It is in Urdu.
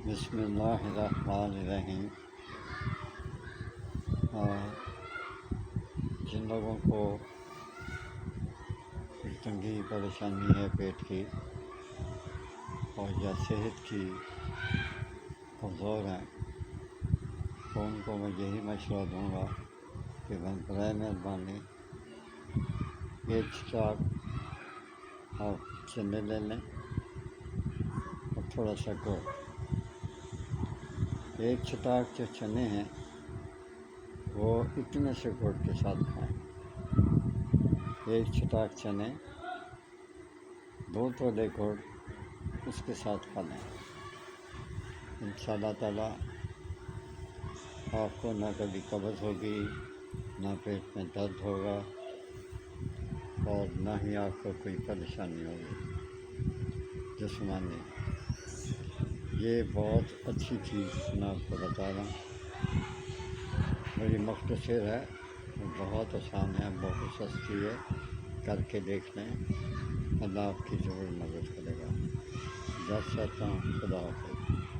بسم اللہ الرحمن الرحیم۔ اور جن لوگوں کو تنگی پریشانی ہے پیٹ کی اور یا صحت کی کمزور ہیں تو ان کو میں یہی مشورہ دوں گا کہ برائے مہربانی ایک چٹاک آپ چنے لے لیں اور تھوڑا سا گڑ۔ ایک چٹاک جو چنے ہیں وہ اتنے سے گڑ کے ساتھ کھائیں۔ ایک چٹاک چنے 2 تولے گڑ اس کے ساتھ کھا لیں۔ انشاءاللہ تعالیٰ آپ کو نہ کبھی قبض ہوگی، نہ پیٹ میں درد ہوگا اور نہ ہی آپ کو کوئی پریشانی ہوگی جسمانی۔ یہ بہت اچھی چیز میں آپ کو بتا رہا ہوں، بڑی مختصر ہے، بہت آسان ہے، بہت سستی ہے، کر کے دیکھ لیں، اللہ آپ کی ضرور مدد کرے گا۔ اجازت چاہتا ہوں، خدا حافظ۔